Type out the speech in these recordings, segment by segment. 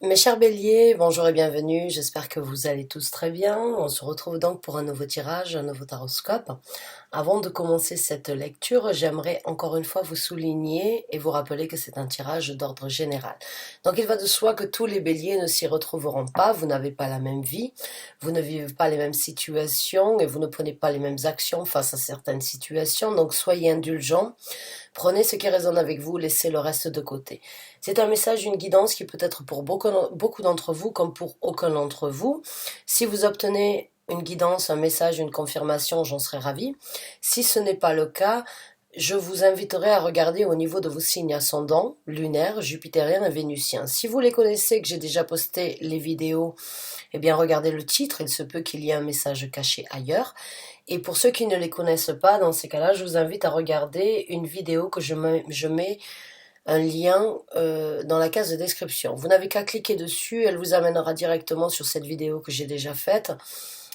Mes chers béliers, bonjour et bienvenue, j'espère que vous allez tous très bien. On se retrouve donc pour un nouveau tirage, un nouveau taroscope. Avant de commencer cette lecture, j'aimerais encore une fois vous souligner et vous rappeler que c'est un tirage d'ordre général. Donc il va de soi que tous les béliers ne s'y retrouveront pas, vous n'avez pas la même vie, vous ne vivez pas les mêmes situations et vous ne prenez pas les mêmes actions face à certaines situations, donc soyez indulgents. Prenez ce qui résonne avec vous, laissez le reste de côté. C'est un message, une guidance qui peut être pour beaucoup d'entre vous comme pour aucun d'entre vous. Si vous obtenez une guidance, un message, une confirmation, j'en serai ravie. Si ce n'est pas le cas, je vous inviterai à regarder au niveau de vos signes ascendants, lunaires, jupitériens et vénusiens. Si vous les connaissez, que j'ai déjà posté les vidéos, eh bien regardez le titre, il se peut qu'il y ait un message caché ailleurs. Et pour ceux qui ne les connaissent pas, dans ces cas-là, je vous invite à regarder une vidéo que je mets un lien dans la case de description. Vous n'avez qu'à cliquer dessus, elle vous amènera directement sur cette vidéo que j'ai déjà faite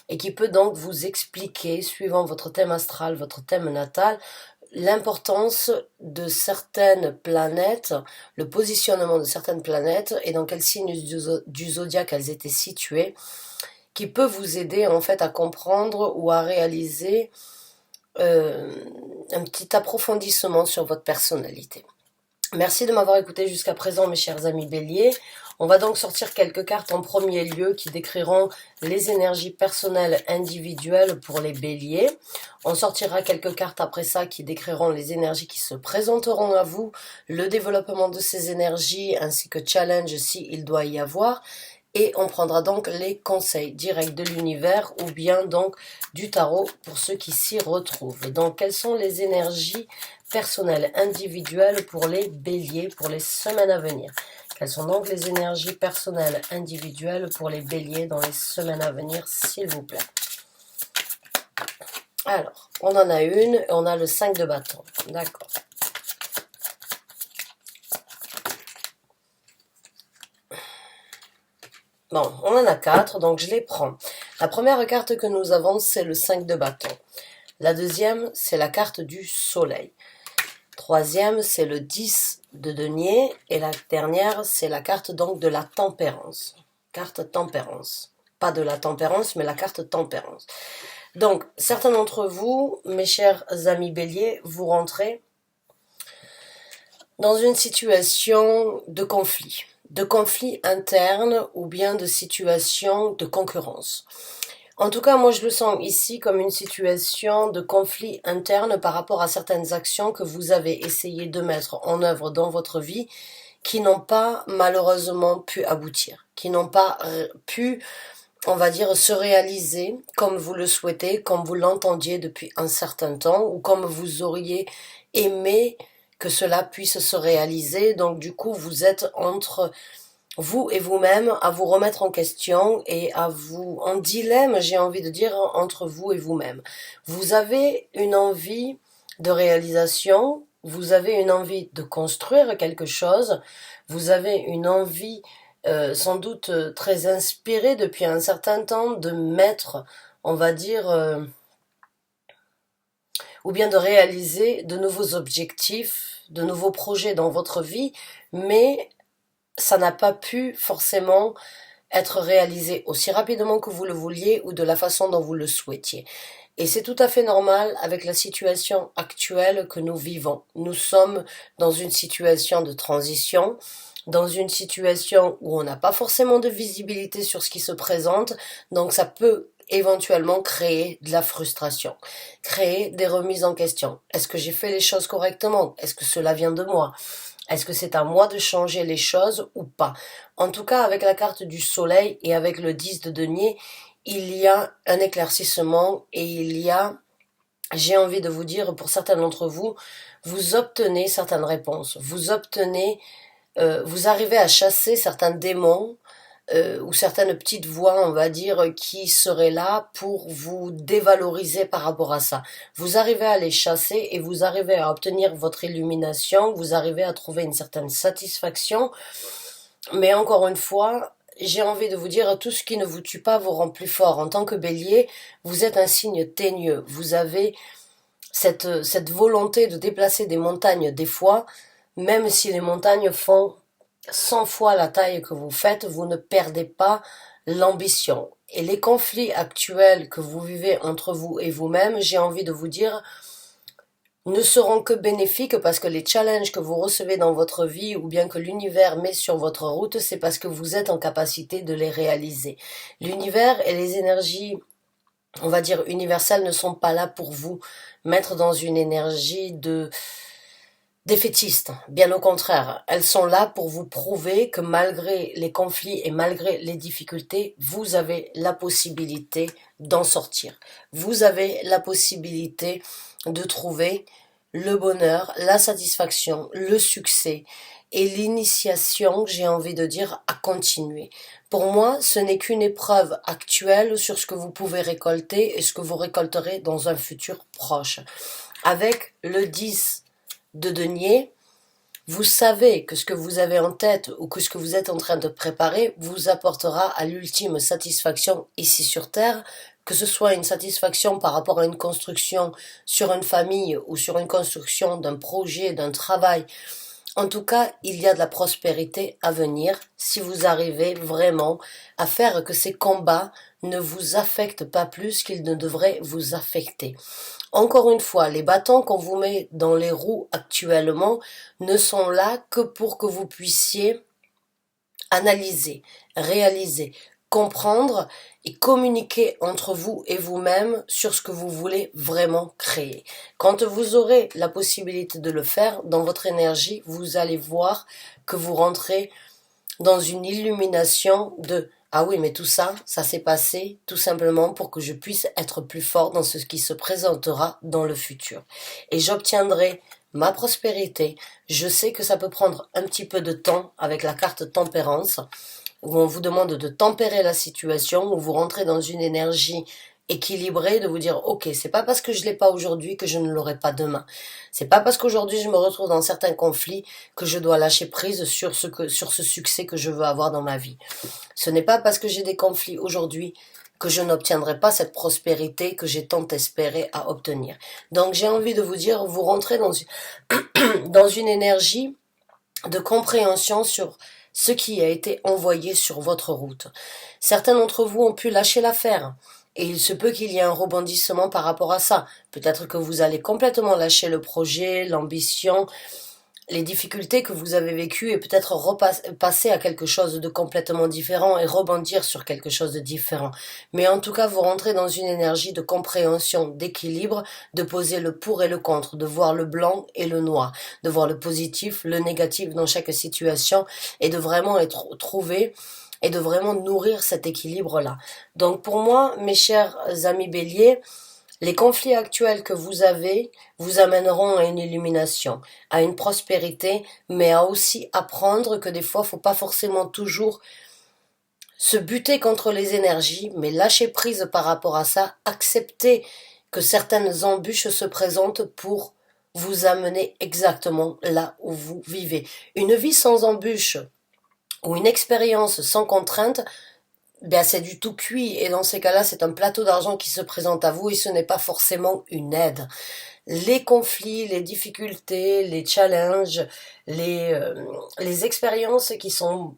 et qui peut donc vous expliquer, suivant votre thème astral, votre thème natal, l'importance de certaines planètes, le positionnement de certaines planètes et dans quel signe du zodiaque elles étaient situées, qui peut vous aider en fait à comprendre ou à réaliser un petit approfondissement sur votre personnalité. Merci de m'avoir écouté jusqu'à présent, mes chers amis béliers. On va donc sortir quelques cartes en premier lieu qui décriront les énergies personnelles individuelles pour les béliers. On sortira quelques cartes après ça qui décriront les énergies qui se présenteront à vous, le développement de ces énergies ainsi que challenge s'il doit y avoir. Et on prendra donc les conseils directs de l'univers ou bien donc du tarot pour ceux qui s'y retrouvent. Donc quelles sont les énergies personnelles individuelles pour les béliers pour les semaines à venir? Quelles sont donc les énergies personnelles individuelles pour les béliers dans les semaines à venir, s'il vous plaît? Alors, on en a une et on a le 5 de bâton. D'accord. Bon, on en a 4, donc je les prends. La première carte que nous avons, c'est le 5 de bâton. La deuxième, c'est la carte du soleil. Troisième, c'est le 10 de denier. Et la dernière, c'est la carte donc de la tempérance. Carte tempérance. Pas de la tempérance, mais la carte tempérance. Donc, certains d'entre vous, mes chers amis béliers, vous rentrez dans une situation de conflit interne ou bien de situation de concurrence. En tout cas, moi je le sens ici comme une situation de conflit interne par rapport à certaines actions que vous avez essayé de mettre en œuvre dans votre vie qui n'ont pas malheureusement pu aboutir, qui n'ont pas pu, on va dire, se réaliser comme vous le souhaitez, comme vous l'entendiez depuis un certain temps ou comme vous auriez aimé que cela puisse se réaliser. Donc du coup, vous êtes entre vous et vous-même à vous remettre en question et à vous en dilemme, j'ai envie de dire, entre vous et vous-même. Vous avez une envie de réalisation, vous avez une envie de construire quelque chose, vous avez une envie sans doute très inspirée depuis un certain temps de mettre, on va dire, ou bien de réaliser de nouveaux objectifs, de nouveaux projets dans votre vie, mais ça n'a pas pu forcément être réalisé aussi rapidement que vous le vouliez ou de la façon dont vous le souhaitiez. Et c'est tout à fait normal avec la situation actuelle que nous vivons. Nous sommes dans une situation de transition, dans une situation où on n'a pas forcément de visibilité sur ce qui se présente, donc ça peut éventuellement créer de la frustration, créer des remises en question. Est-ce que j'ai fait les choses correctement? Est-ce que cela vient de moi? Est-ce que c'est à moi de changer les choses ou pas? En tout cas, avec la carte du soleil et avec le 10 de denier, il y a un éclaircissement et il y a, j'ai envie de vous dire, pour certains d'entre vous, vous obtenez certaines réponses. Vous arrivez à chasser certains démons ou certaines petites voix, on va dire, qui seraient là pour vous dévaloriser par rapport à ça. Vous arrivez à les chasser et vous arrivez à obtenir votre illumination, vous arrivez à trouver une certaine satisfaction. Mais encore une fois, j'ai envie de vous dire, tout ce qui ne vous tue pas vous rend plus fort. En tant que bélier, vous êtes un signe teigneux. Vous avez cette volonté de déplacer des montagnes des fois, même si les montagnes font 100 fois la taille que vous faites, vous ne perdez pas l'ambition. Et les conflits actuels que vous vivez entre vous et vous-même, j'ai envie de vous dire, ne seront que bénéfiques parce que les challenges que vous recevez dans votre vie ou bien que l'univers met sur votre route, c'est parce que vous êtes en capacité de les réaliser. L'univers et les énergies, on va dire universelles, ne sont pas là pour vous mettre dans une énergie de défaitistes, bien au contraire, elles sont là pour vous prouver que malgré les conflits et malgré les difficultés, vous avez la possibilité d'en sortir. Vous avez la possibilité de trouver le bonheur, la satisfaction, le succès et l'initiation, j'ai envie de dire, à continuer. Pour moi, ce n'est qu'une épreuve actuelle sur ce que vous pouvez récolter et ce que vous récolterez dans un futur proche. Avec le 10 de denier, vous savez que ce que vous avez en tête ou que ce que vous êtes en train de préparer vous apportera à l'ultime satisfaction ici sur Terre, que ce soit une satisfaction par rapport à une construction sur une famille ou sur une construction d'un projet, d'un travail. En tout cas, il y a de la prospérité à venir si vous arrivez vraiment à faire que ces combats ne vous affectent pas plus qu'ils ne devraient vous affecter. Encore une fois, les bâtons qu'on vous met dans les roues actuellement ne sont là que pour que vous puissiez analyser, réaliser, comprendre et communiquer entre vous et vous-même sur ce que vous voulez vraiment créer. Quand vous aurez la possibilité de le faire dans votre énergie, vous allez voir que vous rentrez dans une illumination de ah oui, mais tout ça, ça s'est passé tout simplement pour que je puisse être plus fort dans ce qui se présentera dans le futur. Et j'obtiendrai ma prospérité. Je sais que ça peut prendre un petit peu de temps avec la carte tempérance, où on vous demande de tempérer la situation, où vous rentrez dans une énergie équilibrée, de vous dire ok, c'est pas parce que je l'ai pas aujourd'hui que je ne l'aurai pas demain. C'est pas parce qu'aujourd'hui je me retrouve dans certains conflits que je dois lâcher prise sur ce succès que je veux avoir dans ma vie. Ce n'est pas parce que j'ai des conflits aujourd'hui que je n'obtiendrai pas cette prospérité que j'ai tant espéré à obtenir. Donc j'ai envie de vous dire, vous rentrez dans une énergie de compréhension sur ce qui a été envoyé sur votre route. Certains d'entre vous ont pu lâcher l'affaire. Et il se peut qu'il y ait un rebondissement par rapport à ça. Peut-être que vous allez complètement lâcher le projet, l'ambition, les difficultés que vous avez vécues et peut-être repasser à quelque chose de complètement différent et rebondir sur quelque chose de différent. Mais en tout cas, vous rentrez dans une énergie de compréhension, d'équilibre, de poser le pour et le contre, de voir le blanc et le noir, de voir le positif, le négatif dans chaque situation et de vraiment trouver et de vraiment nourrir cet équilibre-là. Donc pour moi, mes chers amis béliers, les conflits actuels que vous avez vous amèneront à une illumination, à une prospérité, mais à aussi apprendre que des fois, faut pas forcément toujours se buter contre les énergies, mais lâcher prise par rapport à ça, accepter que certaines embûches se présentent pour vous amener exactement là où vous vivez. Une vie sans embûches ou une expérience sans contrainte, ben c'est du tout cuit et dans ces cas-là, c'est un plateau d'argent qui se présente à vous et ce n'est pas forcément une aide. Les conflits, les difficultés, les challenges, les expériences qui sont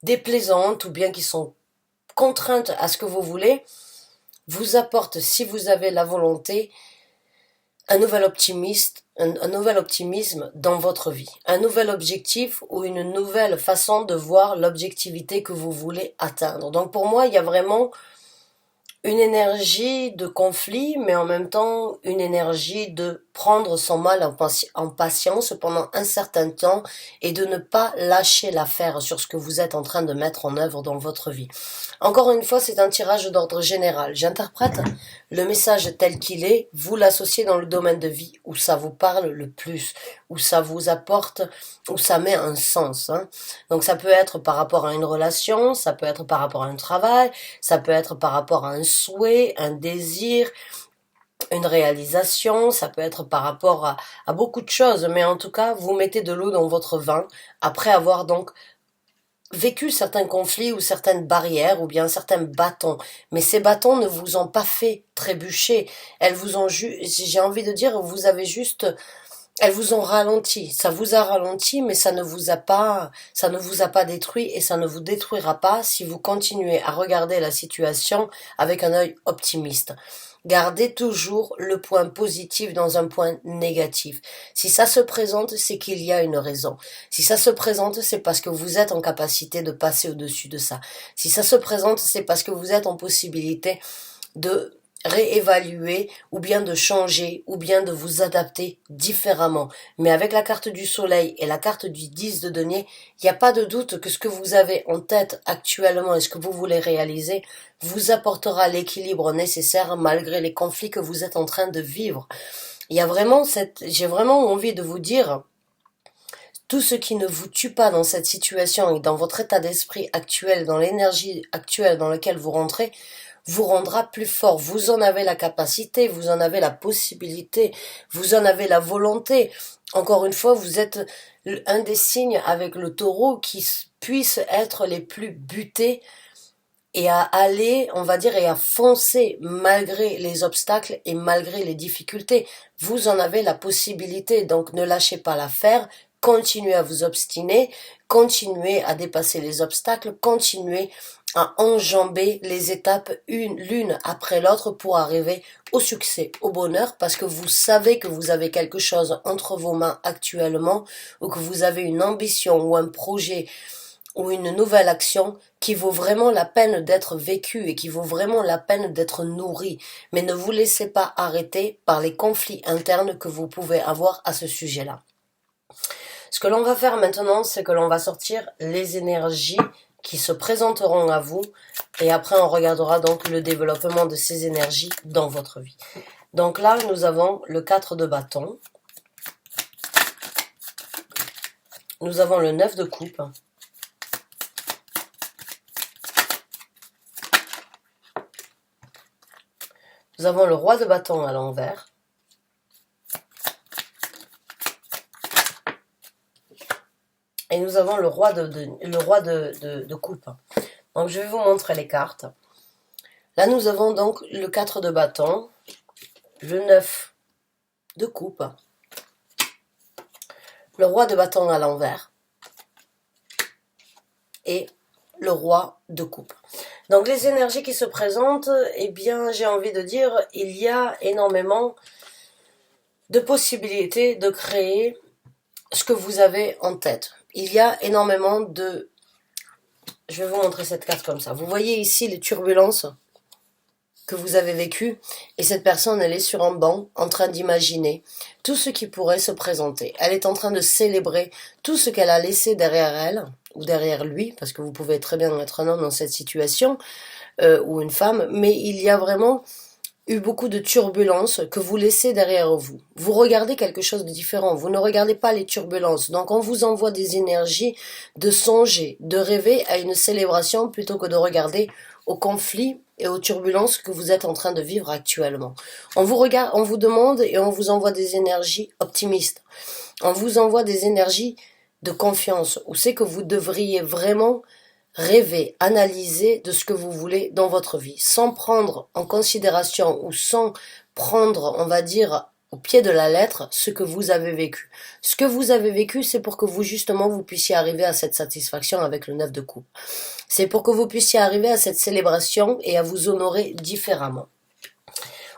déplaisantes ou bien qui sont contraintes à ce que vous voulez, vous apportent, si vous avez la volonté, un nouvel optimisme dans votre vie, un nouvel objectif ou une nouvelle façon de voir l'objectivité que vous voulez atteindre. Donc pour moi, il y a vraiment une énergie de conflit, mais en même temps une énergie de prendre son mal en patience pendant un certain temps et de ne pas lâcher l'affaire sur ce que vous êtes en train de mettre en œuvre dans votre vie. Encore une fois, c'est un tirage d'ordre général. J'interprète le message tel qu'il est, vous l'associez dans le domaine de vie où ça vous parle le plus, où ça vous apporte, où ça met un sens. Donc ça peut être par rapport à une relation, ça peut être par rapport à un travail, ça peut être par rapport à un souhait, un désir, une réalisation, ça peut être par rapport à beaucoup de choses, mais en tout cas, vous mettez de l'eau dans votre vin après avoir donc vécu certains conflits ou certaines barrières ou bien certains bâtons. Mais ces bâtons ne vous ont pas fait trébucher. Elles vous ont j'ai envie de dire, vous avez juste elles vous ont ralenti. Ça vous a ralenti, mais ça ne vous a pas détruit et ça ne vous détruira pas si vous continuez à regarder la situation avec un œil optimiste. Gardez toujours le point positif dans un point négatif. Si ça se présente, c'est qu'il y a une raison. Si ça se présente, c'est parce que vous êtes en capacité de passer au-dessus de ça. Si ça se présente, c'est parce que vous êtes en possibilité de réévaluer ou bien de changer ou bien de vous adapter différemment. Mais avec la carte du soleil et la carte du 10 de denier, il n'y a pas de doute que ce que vous avez en tête actuellement et ce que vous voulez réaliser vous apportera l'équilibre nécessaire malgré les conflits que vous êtes en train de vivre. Il y a vraiment j'ai vraiment envie de vous dire, tout ce qui ne vous tue pas dans cette situation et dans votre état d'esprit actuel, dans l'énergie actuelle dans laquelle vous rentrez, vous rendra plus fort. Vous en avez la capacité, vous en avez la possibilité, vous en avez la volonté. Encore une fois, vous êtes un des signes avec le taureau qui puisse être les plus butés et à aller, on va dire, et à foncer malgré les obstacles et malgré les difficultés. Vous en avez la possibilité, donc ne lâchez pas l'affaire, continuez à vous obstiner, continuez à dépasser les obstacles, continuez à enjamber les étapes l'une après l'autre pour arriver au succès, au bonheur, parce que vous savez que vous avez quelque chose entre vos mains actuellement, ou que vous avez une ambition ou un projet ou une nouvelle action qui vaut vraiment la peine d'être vécue et qui vaut vraiment la peine d'être nourrie. Mais ne vous laissez pas arrêter par les conflits internes que vous pouvez avoir à ce sujet-là. Ce que l'on va faire maintenant, c'est que l'on va sortir les énergies qui se présenteront à vous et après on regardera donc le développement de ces énergies dans votre vie. Donc là, nous avons le 4 de bâton. Nous avons le 9 de coupe. Nous avons le roi de bâton à l'envers. Et nous avons le roi de coupe. Donc je vais vous montrer les cartes. Là nous avons donc le 4 de bâton, le 9 de coupe, le roi de bâton à l'envers et le roi de coupe. Donc les énergies qui se présentent, eh bien j'ai envie de dire, il y a énormément de possibilités de créer ce que vous avez en tête. Il y a énormément de... Je vais vous montrer cette carte comme ça. Vous voyez ici les turbulences que vous avez vécues et cette personne, elle est sur un banc en train d'imaginer tout ce qui pourrait se présenter. Elle est en train de célébrer tout ce qu'elle a laissé derrière elle ou derrière lui, parce que vous pouvez très bien être un homme dans cette situation ou une femme, mais il y a vraiment eu beaucoup de turbulences que vous laissez derrière vous. Vous regardez quelque chose de différent, vous ne regardez pas les turbulences. Donc on vous envoie des énergies de songer, de rêver à une célébration plutôt que de regarder aux conflits et aux turbulences que vous êtes en train de vivre actuellement. On vous regarde, on vous demande et on vous envoie des énergies optimistes. On vous envoie des énergies de confiance, où c'est que vous devriez vraiment rêver, analyser de ce que vous voulez dans votre vie, sans prendre en considération ou sans prendre, on va dire, au pied de la lettre, ce que vous avez vécu. Ce que vous avez vécu, c'est pour que vous, justement, vous puissiez arriver à cette satisfaction avec le 9 de coupe. C'est pour que vous puissiez arriver à cette célébration et à vous honorer différemment.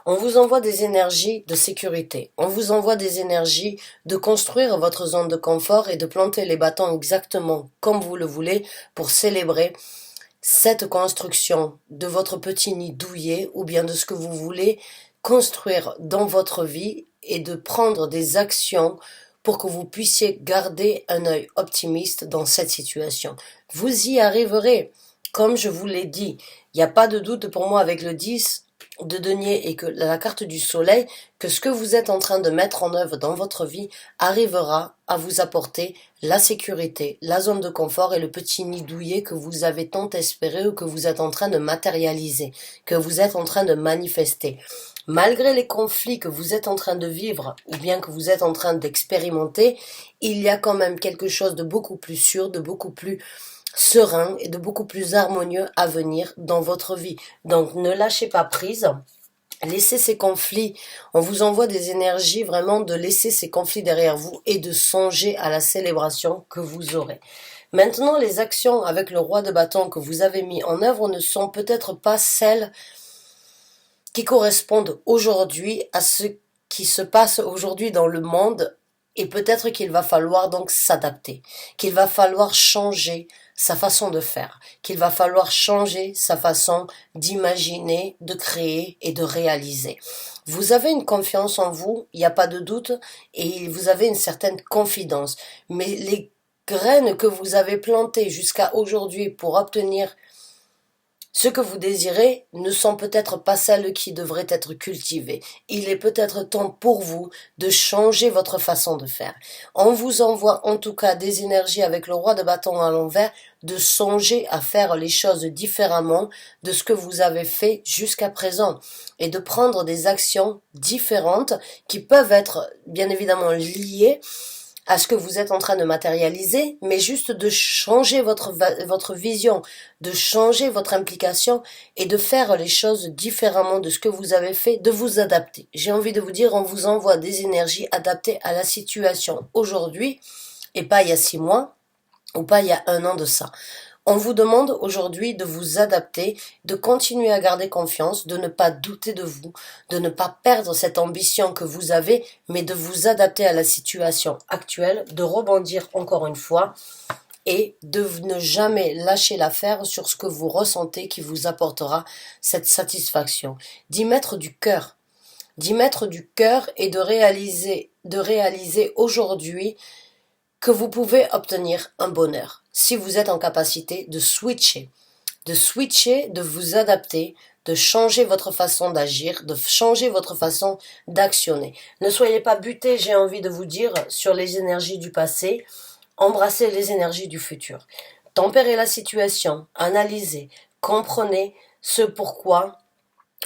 On vous envoie des énergies de sécurité. On vous envoie des énergies de construire votre zone de confort et de planter les bâtons exactement comme vous le voulez pour célébrer cette construction de votre petit nid douillet ou bien de ce que vous voulez construire dans votre vie et de prendre des actions pour que vous puissiez garder un œil optimiste dans cette situation. Vous y arriverez. Comme je vous l'ai dit, il n'y a pas de doute pour moi avec le 10 de denier et que la carte du soleil, que ce que vous êtes en train de mettre en œuvre dans votre vie arrivera à vous apporter la sécurité, la zone de confort et le petit nid douillet que vous avez tant espéré ou que vous êtes en train de matérialiser, que vous êtes en train de manifester. Malgré les conflits que vous êtes en train de vivre ou bien que vous êtes en train d'expérimenter, il y a quand même quelque chose de beaucoup plus sûr, de beaucoup plus serein et de beaucoup plus harmonieux à venir dans votre vie. Donc ne lâchez pas prise Laissez ces conflits, on vous envoie des énergies vraiment de laisser ces conflits derrière vous et de songer à la célébration que vous aurez. Maintenant, les actions avec le roi de bâton que vous avez mis en œuvre ne sont peut-être pas celles qui correspondent aujourd'hui à ce qui se passe aujourd'hui dans le monde, et peut-être qu'il va falloir donc s'adapter, qu'il va falloir changer sa façon de faire, qu'il va falloir changer sa façon d'imaginer, de créer et de réaliser. Vous avez une confiance en vous, il n'y a pas de doute, et vous avez une certaine confidence, mais les graines que vous avez plantées jusqu'à aujourd'hui pour obtenir ce que vous désirez ne sont peut-être pas celles qui devraient être cultivées. Il est peut-être temps pour vous de changer votre façon de faire. On vous envoie en tout cas des énergies avec le roi de bâton à l'envers, de songer à faire les choses différemment de ce que vous avez fait jusqu'à présent et de prendre des actions différentes qui peuvent être bien évidemment liées à ce que vous êtes en train de matérialiser, mais juste de changer votre vision, de changer votre implication et de faire les choses différemment de ce que vous avez fait, de vous adapter. J'ai envie de vous dire, on vous envoie des énergies adaptées à la situation aujourd'hui et pas il y a 6 mois ou pas il y a 1 an de ça. On vous demande aujourd'hui de vous adapter, de continuer à garder confiance, de ne pas douter de vous, de ne pas perdre cette ambition que vous avez, mais de vous adapter à la situation actuelle, de rebondir encore une fois et de ne jamais lâcher l'affaire sur ce que vous ressentez qui vous apportera cette satisfaction. D'y mettre du cœur et de réaliser aujourd'hui que vous pouvez obtenir un bonheur si vous êtes en capacité de switcher, de vous adapter, de changer votre façon d'agir, de changer votre façon d'actionner. Ne soyez pas butés, j'ai envie de vous dire, sur les énergies du passé, embrassez les énergies du futur. Tempérez la situation, analysez, comprenez ce pourquoi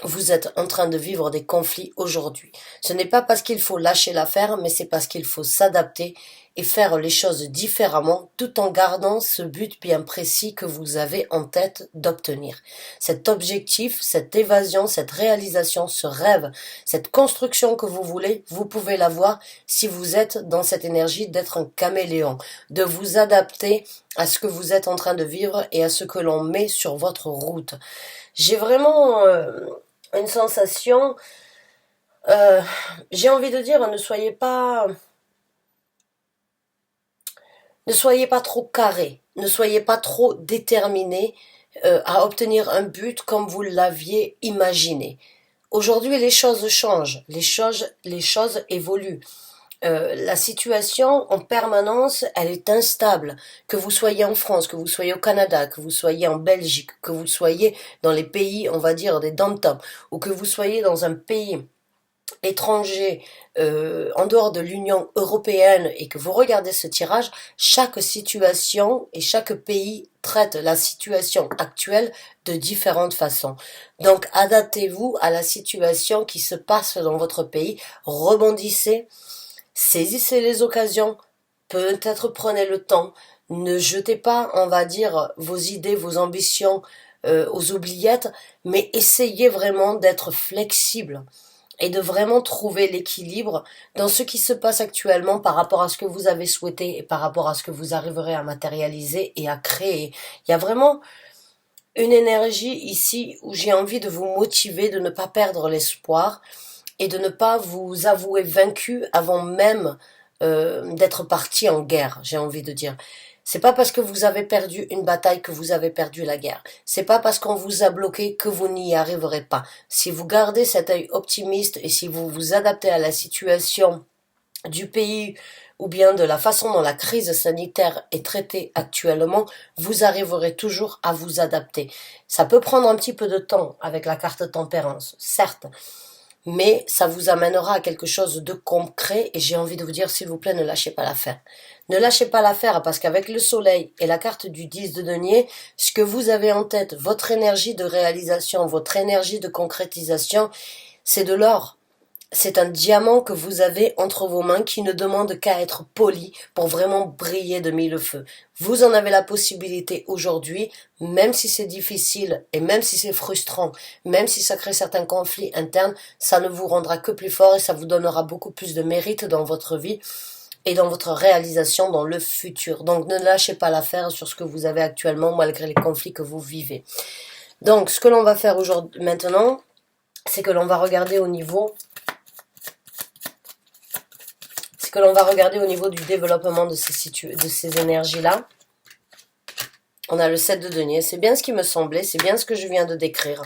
vous êtes en train de vivre des conflits aujourd'hui. Ce n'est pas parce qu'il faut lâcher l'affaire, mais c'est parce qu'il faut s'adapter et faire les choses différemment tout en gardant ce but bien précis que vous avez en tête d'obtenir. Cet objectif, cette évasion, cette réalisation, ce rêve, cette construction que vous voulez, vous pouvez l'avoir si vous êtes dans cette énergie d'être un caméléon, de vous adapter à ce que vous êtes en train de vivre et à ce que l'on met sur votre route. J'ai vraiment une sensation, j'ai envie de dire, ne soyez pas trop carré, ne soyez pas trop déterminé à obtenir un but comme vous l'aviez imaginé. Aujourd'hui, les choses changent, les choses évoluent. La situation en permanence, elle est instable. Que vous soyez en France, que vous soyez au Canada, que vous soyez en Belgique, que vous soyez dans les pays, on va dire, des dom-toms, ou que vous soyez dans un pays étranger en dehors de l'Union européenne et que vous regardez ce tirage, chaque situation et chaque pays traite la situation actuelle de différentes façons. Donc adaptez-vous à la situation qui se passe dans votre pays, rebondissez, saisissez les occasions, peut-être prenez le temps, ne jetez pas, on va dire, vos idées, vos ambitions aux oubliettes, mais essayez vraiment d'être flexible et de vraiment trouver l'équilibre dans ce qui se passe actuellement par rapport à ce que vous avez souhaité et par rapport à ce que vous arriverez à matérialiser et à créer. Il y a vraiment une énergie ici où j'ai envie de vous motiver, de ne pas perdre l'espoir et de ne pas vous avouer vaincu avant même d'être parti en guerre, j'ai envie de dire. C'est pas parce que vous avez perdu une bataille que vous avez perdu la guerre. C'est pas parce qu'on vous a bloqué que vous n'y arriverez pas. Si vous gardez cet œil optimiste et si vous vous adaptez à la situation du pays ou bien de la façon dont la crise sanitaire est traitée actuellement, vous arriverez toujours à vous adapter. Ça peut prendre un petit peu de temps avec la carte tempérance, certes, mais ça vous amènera à quelque chose de concret et j'ai envie de vous dire, s'il vous plaît, ne lâchez pas l'affaire. Ne lâchez pas l'affaire parce qu'avec le soleil et la carte du 10 de denier, ce que vous avez en tête, votre énergie de réalisation, votre énergie de concrétisation, c'est de l'or. C'est un diamant que vous avez entre vos mains qui ne demande qu'à être poli pour vraiment briller de mille feux. Vous en avez la possibilité aujourd'hui, même si c'est difficile et même si c'est frustrant, même si ça crée certains conflits internes, ça ne vous rendra que plus fort et ça vous donnera beaucoup plus de mérite dans votre vie et dans votre réalisation dans le futur. Donc ne lâchez pas l'affaire sur ce que vous avez actuellement malgré les conflits que vous vivez. Donc ce que l'on va faire aujourd'hui maintenant, c'est que l'on va regarder au niveau du développement de ces énergies-là. On a le 7 de denier, c'est bien ce qui me semblait, c'est bien ce que je viens de décrire.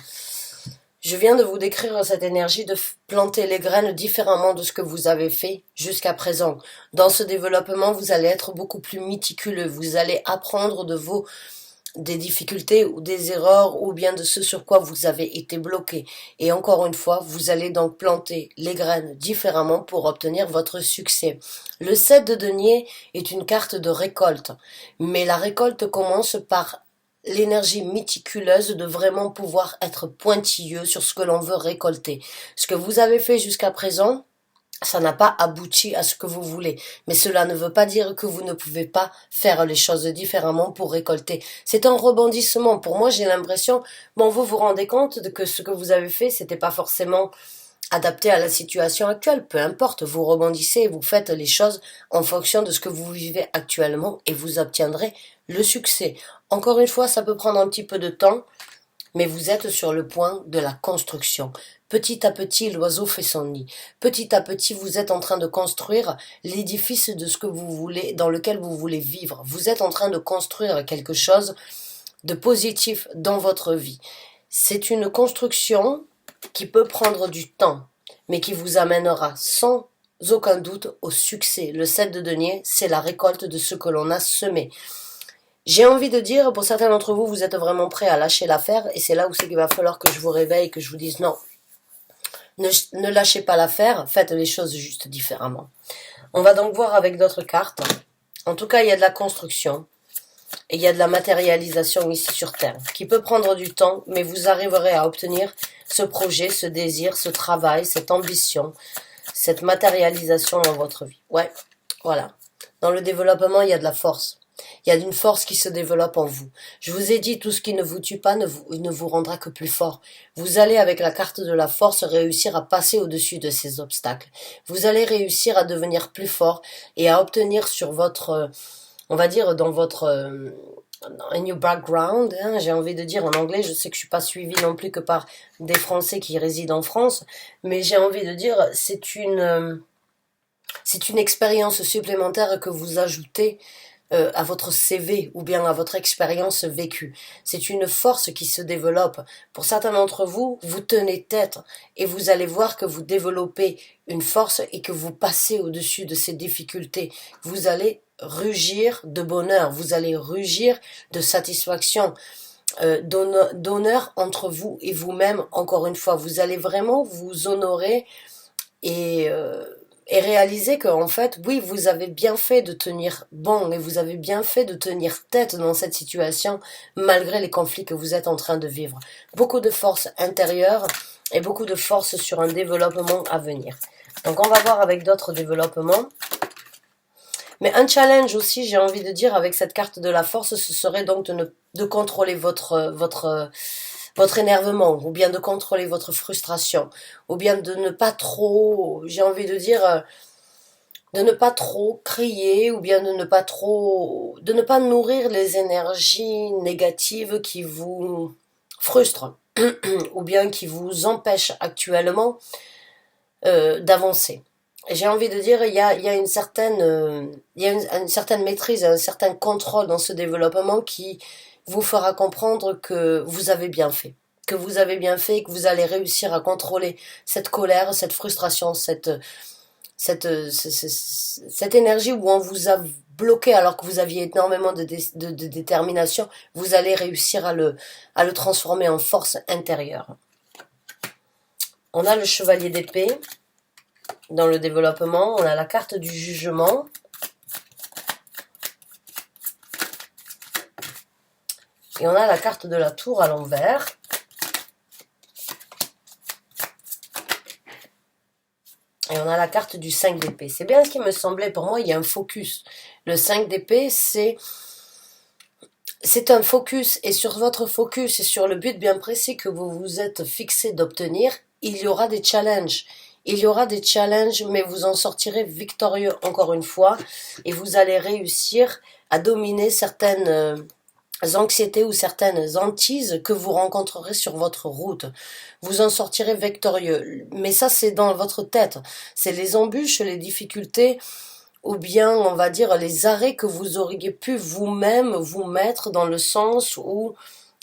Je viens de vous décrire cette énergie de planter les graines différemment de ce que vous avez fait jusqu'à présent. Dans ce développement, vous allez être beaucoup plus méticuleux, vous allez apprendre des difficultés ou des erreurs ou bien de ce sur quoi vous avez été bloqué. Et encore une fois, vous allez donc planter les graines différemment pour obtenir votre succès. Le 7 de denier est une carte de récolte, mais la récolte commence par l'énergie méticuleuse de vraiment pouvoir être pointilleux sur ce que l'on veut récolter. Ce que vous avez fait jusqu'à présent, ça n'a pas abouti à ce que vous voulez. Mais cela ne veut pas dire que vous ne pouvez pas faire les choses différemment pour récolter. C'est un rebondissement. Pour moi, j'ai l'impression, bon, vous vous rendez compte de que ce que vous avez fait, c'était pas forcément adapté à la situation actuelle. Peu importe, vous rebondissez et vous faites les choses en fonction de ce que vous vivez actuellement et vous obtiendrez le succès. Encore une fois, ça peut prendre un petit peu de temps, mais vous êtes sur le point de la construction. Petit à petit, l'oiseau fait son nid. Petit à petit, vous êtes en train de construire l'édifice de ce que vous voulez, dans lequel vous voulez vivre. Vous êtes en train de construire quelque chose de positif dans votre vie. C'est une construction qui peut prendre du temps, mais qui vous amènera sans aucun doute au succès. Le 7 de denier, c'est la récolte de ce que l'on a semé. J'ai envie de dire, pour certains d'entre vous, vous êtes vraiment prêts à lâcher l'affaire, et c'est là où c'est qu'il va falloir que je vous réveille, que je vous dise non, ne lâchez pas l'affaire, faites les choses juste différemment. On va donc voir avec d'autres cartes. En tout cas, il y a de la construction, et il y a de la matérialisation ici sur Terre, qui peut prendre du temps, mais vous arriverez à obtenir ce projet, ce désir, ce travail, cette ambition, cette matérialisation dans votre vie. Ouais, voilà. Dans le développement, il y a de la force. Il y a une force qui se développe en vous. Je vous ai dit, tout ce qui ne vous tue pas ne vous rendra que plus fort. Vous allez, avec la carte de la force, réussir à passer au-dessus de ces obstacles. Vous allez réussir à devenir plus fort et à obtenir sur votre, on va dire, dans votre in your background, hein, j'ai envie de dire en anglais, je sais que je suis pas suivie non plus que par des Français qui résident en France, mais j'ai envie de dire, c'est une expérience supplémentaire que vous ajoutez à votre CV ou bien à votre expérience vécue. C'est une force qui se développe. Pour certains d'entre vous, vous tenez tête et vous allez voir que vous développez une force et que vous passez au-dessus de ces difficultés. Vous allez rugir de bonheur, vous allez rugir de satisfaction, d'honneur entre vous et vous-même. Encore une fois, vous allez vraiment vous honorer et réaliser que en fait, oui, vous avez bien fait de tenir bon et vous avez bien fait de tenir tête dans cette situation malgré les conflits que vous êtes en train de vivre. Beaucoup de force intérieure et beaucoup de force sur un développement à venir. Donc on va voir avec d'autres développements. Mais un challenge aussi, j'ai envie de dire, avec cette carte de la force, ce serait donc de contrôler votre énervement, ou bien de contrôler votre frustration, ou bien de ne pas trop, j'ai envie de dire, de ne pas trop crier, ou bien de ne pas nourrir les énergies négatives qui vous frustrent, ou bien qui vous empêchent actuellement d'avancer. J'ai envie de dire, il y a une certaine, une certaine maîtrise, un certain contrôle dans ce développement qui vous fera comprendre que vous avez bien fait. Que vous avez bien fait et que vous allez réussir à contrôler cette colère, cette frustration, cette énergie où on vous a bloqué alors que vous aviez énormément de détermination. Vous allez réussir à le transformer en force intérieure. On a le chevalier d'épée. Dans le développement, on a la carte du jugement. Et on a la carte de la tour à l'envers. Et on a la carte du 5 d'épée. C'est bien ce qui me semblait. Pour moi, il y a un focus. Le 5 d'épée, c'est un focus. Et sur votre focus et sur le but bien précis que vous vous êtes fixé d'obtenir, il y aura des challenges. Il y aura des challenges, mais vous en sortirez victorieux encore une fois. Et vous allez réussir à dominer certaines anxiétés ou certaines hantises que vous rencontrerez sur votre route. Vous en sortirez victorieux. Mais ça, c'est dans votre tête. C'est les embûches, les difficultés, ou bien, on va dire, les arrêts que vous auriez pu vous-même vous mettre dans le sens où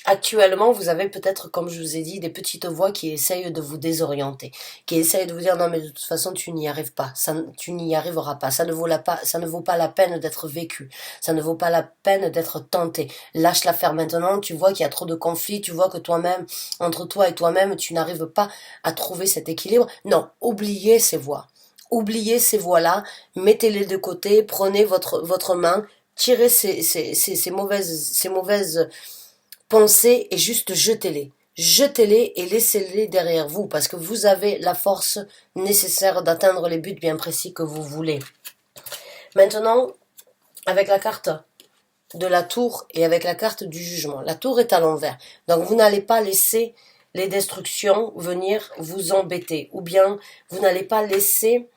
actuellement, vous avez peut-être, comme je vous ai dit, des petites voix qui essayent de vous désorienter, qui essayent de vous dire non mais de toute façon tu n'y arrives pas, tu n'y arriveras pas, ça ne vaut pas la peine d'être vécu, ça ne vaut pas la peine d'être tenté. Lâche l'affaire maintenant, tu vois qu'il y a trop de conflits, tu vois que toi-même, entre toi et toi-même, tu n'arrives pas à trouver cet équilibre. Non, oubliez ces voix. Oubliez ces voix-là, mettez-les de côté, prenez votre main, tirez ces mauvaises pensez et juste jetez-les. Jetez-les et laissez-les derrière vous parce que vous avez la force nécessaire d'atteindre les buts bien précis que vous voulez. Maintenant, avec la carte de la tour et avec la carte du jugement. La tour est à l'envers. Donc vous n'allez pas laisser les destructions venir vous embêter. Ou bien vous n'allez pas laisser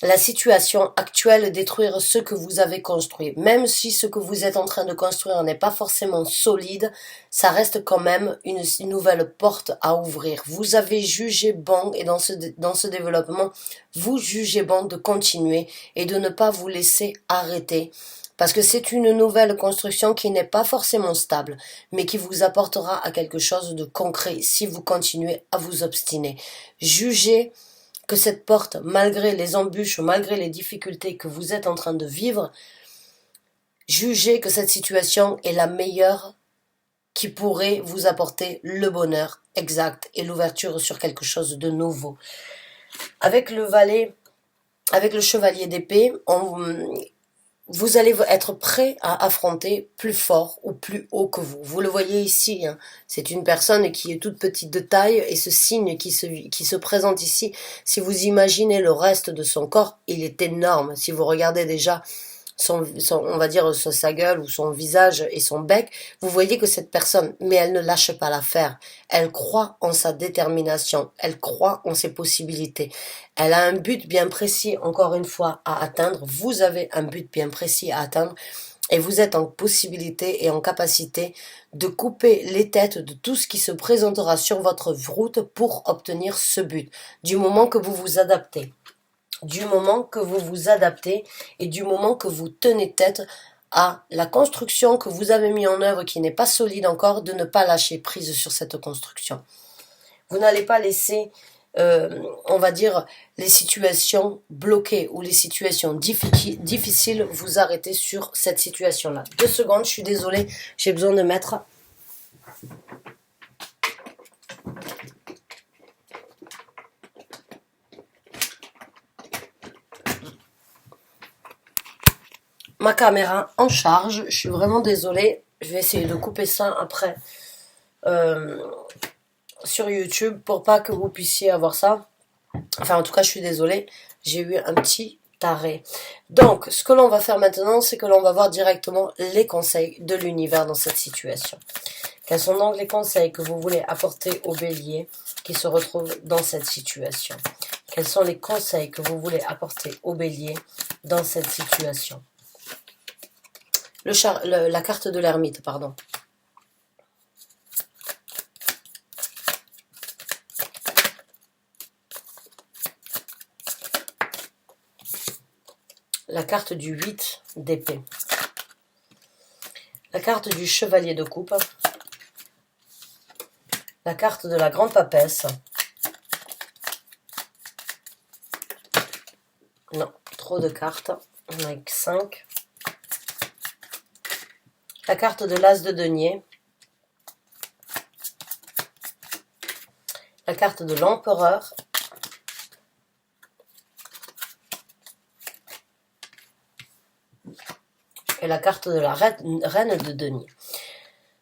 la situation actuelle détruire ce que vous avez construit. Même si ce que vous êtes en train de construire n'est pas forcément solide, ça reste quand même une nouvelle porte à ouvrir. Vous avez jugé bon, et dans ce développement, vous jugez bon de continuer et de ne pas vous laisser arrêter. Parce que c'est une nouvelle construction qui n'est pas forcément stable, mais qui vous apportera à quelque chose de concret si vous continuez à vous obstiner. Jugez que cette porte, malgré les embûches, malgré les difficultés que vous êtes en train de vivre, jugez que cette situation est la meilleure qui pourrait vous apporter le bonheur exact et l'ouverture sur quelque chose de nouveau. Avec le chevalier d'épée, vous allez être prêt à affronter plus fort ou plus haut que vous. Vous le voyez ici, hein. C'est une personne qui est toute petite de taille et ce signe qui se présente ici, si vous imaginez le reste de son corps, il est énorme. Si vous regardez déjà on va dire sa gueule ou son visage et son bec, vous voyez que cette personne, mais elle ne lâche pas l'affaire. Elle croit en sa détermination, elle croit en ses possibilités. Elle a un but bien précis, encore une fois, à atteindre. Vous avez un but bien précis à atteindre. Et vous êtes en possibilité et en capacité de couper les têtes de tout ce qui se présentera sur votre route pour obtenir ce but. Du moment que vous vous adaptez. Du moment que vous vous adaptez et du moment que vous tenez tête à la construction que vous avez mis en œuvre qui n'est pas solide encore, de ne pas lâcher prise sur cette construction. Vous n'allez pas laisser, on va dire, les situations bloquées ou les situations difficiles vous arrêter sur cette situation-là. 2 secondes, je suis désolée, j'ai besoin de mettre ma caméra en charge. Je suis vraiment désolée. Je vais essayer de couper ça après sur YouTube pour pas que vous puissiez avoir ça. Enfin, en tout cas, je suis désolée. J'ai eu un petit arrêt. Donc, ce que l'on va faire maintenant, c'est que l'on va voir directement les conseils de l'univers dans cette situation. Quels sont donc les conseils que vous voulez apporter au bélier qui se retrouve dans cette situation? Quels sont les conseils que vous voulez apporter au bélier dans cette situation? La carte de l'ermite, pardon. La carte du 8 d'épée. La carte du chevalier de coupe. La carte de la grande papesse. Non, trop de cartes. On en a que 5. La carte de l'as de denier. La carte de l'empereur. Et la carte de la reine de denier.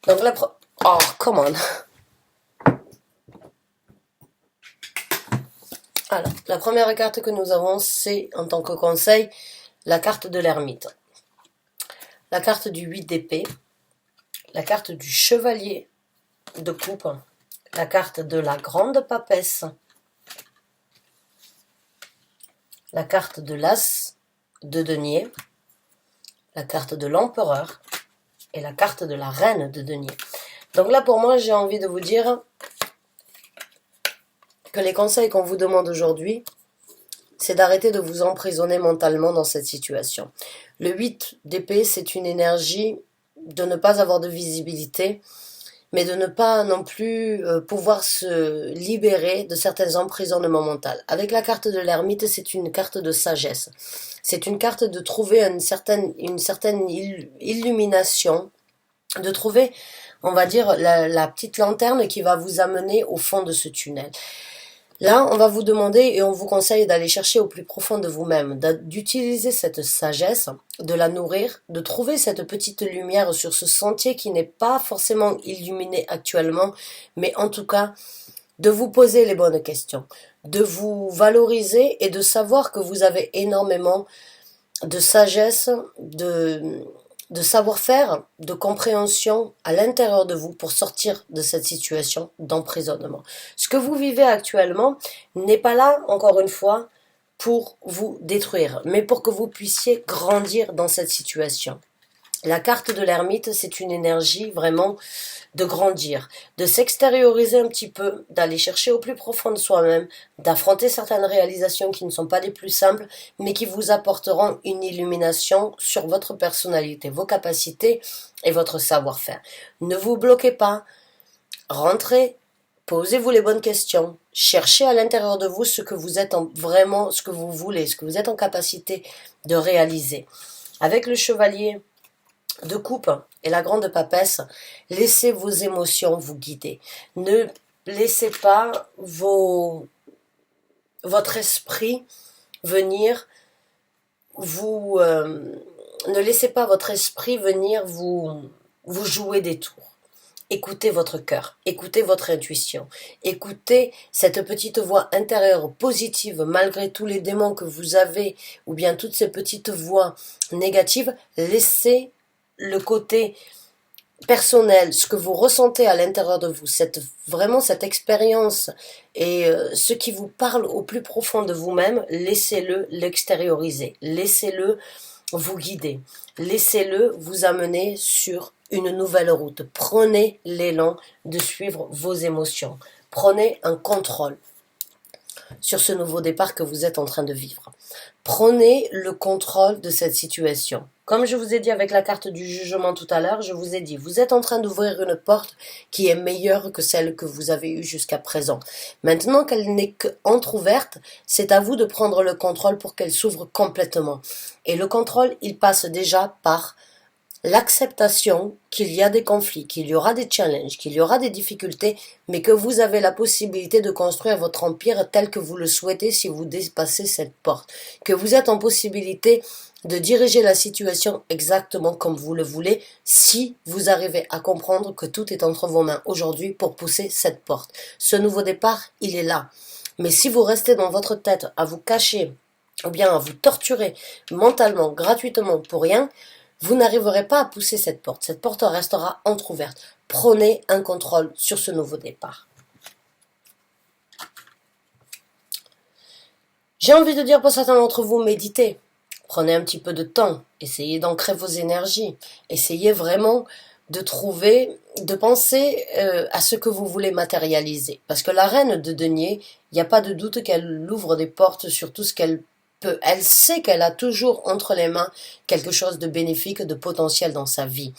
Donc la come on. Alors, la première carte que nous avons, c'est, en tant que conseil, la carte de l'ermite. La carte du 8 d'épée, la carte du chevalier de coupe, la carte de la grande papesse, la carte de l'as de denier, la carte de l'empereur et la carte de la reine de denier. Donc là, pour moi, j'ai envie de vous dire que les conseils qu'on vous demande aujourd'hui, c'est d'arrêter de vous emprisonner mentalement dans cette situation. Le 8 d'épée, c'est une énergie de ne pas avoir de visibilité, mais de ne pas non plus pouvoir se libérer de certains emprisonnements mentaux. Avec la carte de l'ermite, c'est une carte de sagesse. C'est une carte de trouver une certaine illumination, de trouver, on va dire, la petite lanterne qui va vous amener au fond de ce tunnel. Là, on va vous demander et on vous conseille d'aller chercher au plus profond de vous-même, d'utiliser cette sagesse, de la nourrir, de trouver cette petite lumière sur ce sentier qui n'est pas forcément illuminé actuellement, mais en tout cas, de vous poser les bonnes questions, de vous valoriser et de savoir que vous avez énormément de sagesse, de savoir-faire, de compréhension à l'intérieur de vous pour sortir de cette situation d'emprisonnement. Ce que vous vivez actuellement n'est pas là, encore une fois, pour vous détruire, mais pour que vous puissiez grandir dans cette situation. La carte de l'ermite, c'est une énergie vraiment de grandir, de s'extérioriser un petit peu, d'aller chercher au plus profond de soi-même, d'affronter certaines réalisations qui ne sont pas les plus simples, mais qui vous apporteront une illumination sur votre personnalité, vos capacités et votre savoir-faire. Ne vous bloquez pas, rentrez, posez-vous les bonnes questions, cherchez à l'intérieur de vous ce que vous êtes vraiment, ce que vous voulez, ce que vous êtes en capacité de réaliser. Avec le chevalier de coupe et la grande papesse, laissez vos émotions vous guider. Ne laissez pas votre esprit venir vous... ne laissez pas votre esprit venir vous jouer des tours. Écoutez votre cœur, écoutez votre intuition, écoutez cette petite voix intérieure positive malgré tous les démons que vous avez ou bien toutes ces petites voix négatives. Laissez le côté personnel, ce que vous ressentez à l'intérieur de vous, vraiment cette expérience et ce qui vous parle au plus profond de vous-même, laissez-le l'extérioriser, laissez-le vous guider, laissez-le vous amener sur une nouvelle route. Prenez l'élan de suivre vos émotions, prenez un contrôle sur ce nouveau départ que vous êtes en train de vivre. Prenez le contrôle de cette situation. Comme je vous ai dit avec la carte du jugement tout à l'heure, je vous ai dit, vous êtes en train d'ouvrir une porte qui est meilleure que celle que vous avez eue jusqu'à présent. Maintenant qu'elle n'est qu'entrouverte, c'est à vous de prendre le contrôle pour qu'elle s'ouvre complètement. Et le contrôle, il passe déjà par l'acceptation qu'il y a des conflits, qu'il y aura des challenges, qu'il y aura des difficultés, mais que vous avez la possibilité de construire votre empire tel que vous le souhaitez si vous dépassez cette porte, que vous êtes en possibilité de diriger la situation exactement comme vous le voulez si vous arrivez à comprendre que tout est entre vos mains aujourd'hui pour pousser cette porte. Ce nouveau départ, il est là. Mais si vous restez dans votre tête à vous cacher ou bien à vous torturer mentalement, gratuitement, pour rien, vous n'arriverez pas à pousser cette porte. Cette porte restera entrouverte. Prenez un contrôle sur ce nouveau départ. J'ai envie de dire pour certains d'entre vous, méditez. Prenez un petit peu de temps. Essayez d'ancrer vos énergies. Essayez vraiment de trouver, de penser à ce que vous voulez matérialiser. Parce que la reine de denier, il n'y a pas de doute qu'elle ouvre des portes sur tout ce qu'elle peut. Elle sait qu'elle a toujours entre les mains quelque chose de bénéfique, de potentiel dans sa vie.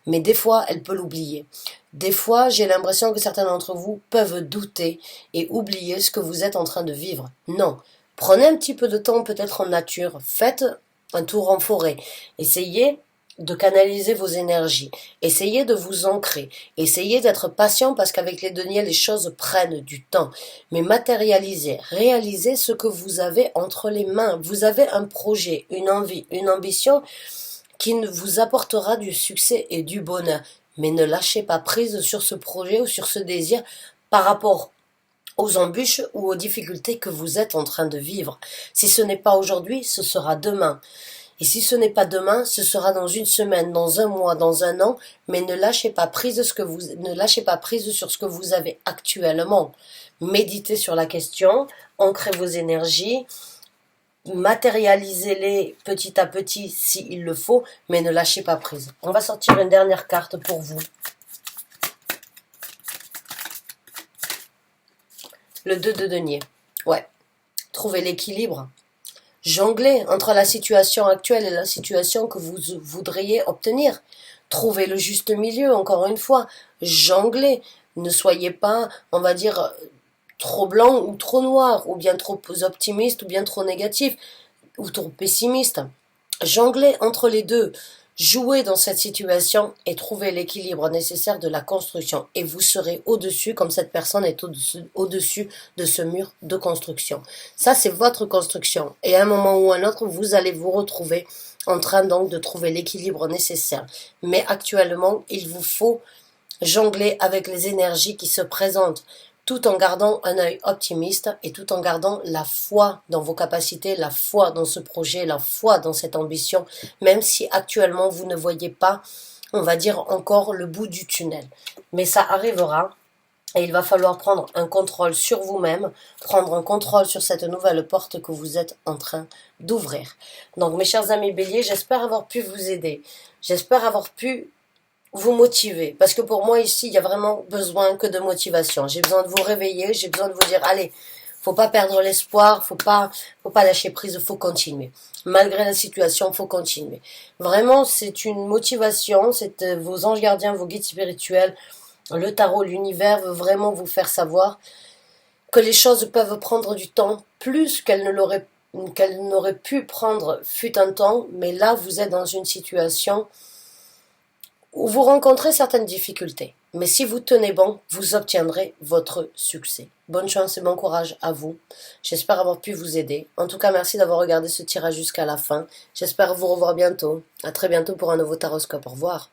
Mais des fois, elle peut l'oublier. Des fois, j'ai l'impression que certains d'entre vous peuvent douter et oublier ce que vous êtes en train de vivre. Non. Prenez un petit peu de temps peut-être en nature. Faites un tour en forêt. Essayez de canaliser vos énergies. Essayez de vous ancrer. Essayez d'être patient parce qu'avec les deniers, les choses prennent du temps. Mais matérialisez, réalisez ce que vous avez entre les mains. Vous avez un projet, une envie, une ambition qui vous apportera du succès et du bonheur. Mais ne lâchez pas prise sur ce projet ou sur ce désir par rapport aux embûches ou aux difficultés que vous êtes en train de vivre. Si ce n'est pas aujourd'hui, ce sera demain. Et si ce n'est pas demain, ce sera dans une semaine, dans un mois, dans un an, mais ne lâchez pas prise ne lâchez pas prise sur ce que vous avez actuellement. Méditez sur la question, ancrez vos énergies, matérialisez-les petit à petit s'il le faut, mais ne lâchez pas prise. On va sortir une dernière carte pour vous. Le 2 de denier. Ouais. Trouvez l'équilibre. Jonglez entre la situation actuelle et la situation que vous voudriez obtenir. Trouvez le juste milieu, encore une fois. Jonglez. Ne soyez pas, on va dire, trop blanc ou trop noir, ou bien trop optimiste, ou bien trop négatif, ou trop pessimiste. Jonglez entre les deux. Jouez dans cette situation et trouvez l'équilibre nécessaire de la construction. Et vous serez au-dessus, comme cette personne est au-dessus de ce mur de construction. Ça, c'est votre construction. Et à un moment ou à un autre, vous allez vous retrouver en train donc de trouver l'équilibre nécessaire. Mais actuellement, il vous faut jongler avec les énergies qui se présentent, tout en gardant un œil optimiste et tout en gardant la foi dans vos capacités, la foi dans ce projet, la foi dans cette ambition, même si actuellement vous ne voyez pas, on va dire, encore le bout du tunnel. Mais ça arrivera et il va falloir prendre un contrôle sur vous-même, prendre un contrôle sur cette nouvelle porte que vous êtes en train d'ouvrir. Donc mes chers amis Bélier, j'espère avoir pu vous aider. J'espère avoir pu vous motiver, parce que pour moi ici il y a vraiment besoin que de motivation. J'ai besoin de vous réveiller, j'ai besoin de vous dire allez, faut pas perdre l'espoir, faut pas lâcher prise, faut continuer. Malgré la situation, faut continuer. Vraiment, c'est une motivation, c'est vos anges gardiens, vos guides spirituels, le tarot, l'univers veut vraiment vous faire savoir que les choses peuvent prendre du temps, plus qu'elles n'auraient pu prendre fut un temps, mais là vous êtes dans une situation où vous rencontrez certaines difficultés. Mais si vous tenez bon, vous obtiendrez votre succès. Bonne chance et bon courage à vous. J'espère avoir pu vous aider. En tout cas, merci d'avoir regardé ce tirage jusqu'à la fin. J'espère vous revoir bientôt. À très bientôt pour un nouveau taroscope. Au revoir.